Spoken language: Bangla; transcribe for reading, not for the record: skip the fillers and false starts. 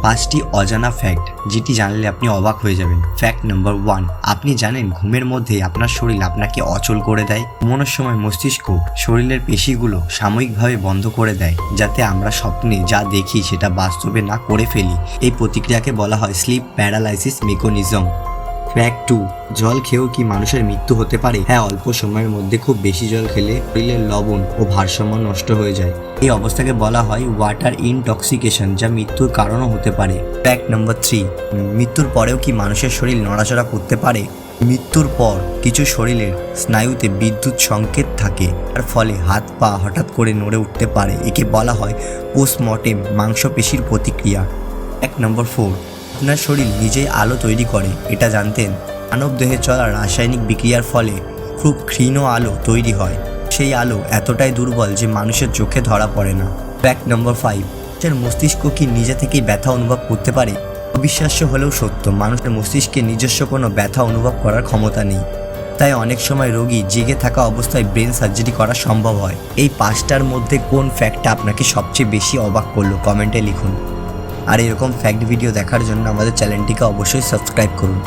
পাঁচটি অজানা ফ্যাক্ট যেটি জানলে আপনি অবাক হয়ে যাবেন। ফ্যাক্ট নাম্বার 1, আপনি জানেন ঘুমের মধ্যে আপনার শরীর আপনাকে অচল করে দেয়। ঘুমানোর সময় মস্তিষ্ক শরীরের পেশিগুলো সাময়িকভাবে বন্ধ করে দেয়, যাতে আমরা স্বপ্নে যা দেখি সেটা বাস্তবে না করে ফেলি। এই প্রতিক্রিয়াকে বলা হয় স্লিপ প্যারালাইসিস মেকানিজম। ফ্যাক্ট 2, জল খেয়েও কি মানুষের মৃত্যু হতে পারে? হ্যাঁ, অল্প সময়ের মধ্যে খুব বেশি জল খেলে শরীরের লবণ ও ভারসাম্য নষ্ট হয়ে যায়। এই অবস্থাকে বলা হয় ওয়াটার ইনটক্সিকেশন, যা মৃত্যুর কারণও হতে পারে। ফ্যাক্ট নাম্বার 3, মৃত্যুর পরেও কি মানুষের শরীর নড়াচড়া করতে পারে? মৃত্যুর পর কিছু শরীরের স্নায়ুতে বিদ্যুৎ সংকেত থাকে, তার ফলে হাত পা হঠাৎ করে নড়ে উঠতে পারে। একে বলা হয় পোস্টমর্টেম মাংসপেশির প্রতিক্রিয়া। ফ্যাক্ট নাম্বার 4, আপনার শরীর নিজেই আলো তৈরি করে, এটা জানতেন? মানব দেহে চলা রাসায়নিক বিক্রিয়ার ফলে খুব ক্ষীণ আলো তৈরি হয়। সেই আলো এতটাই দুর্বল যে মানুষের চোখে ধরা পড়ে না। ফ্যাক্ট নাম্বার 5, মানুষের মস্তিষ্ক কি নিজে থেকেই ব্যথা অনুভব করতে পারে? অবিশ্বাস্য হলেও সত্য, মানুষের মস্তিষ্কে নিজস্ব কোনো ব্যথা অনুভব করার ক্ষমতা নেই। তাই অনেক সময় রোগী জেগে থাকা অবস্থায় ব্রেন সার্জারি করা সম্ভব হয়। এই 5টার মধ্যে কোন ফ্যাক্টটা আপনাকে সবচেয়ে বেশি অবাক করলো কমেন্টে লিখুন। আর এরকম ফ্যাক্ট ভিডিও দেখার জন্য আমাদের চ্যানেলটিকে অবশ্যই সাবস্ক্রাইব করুন।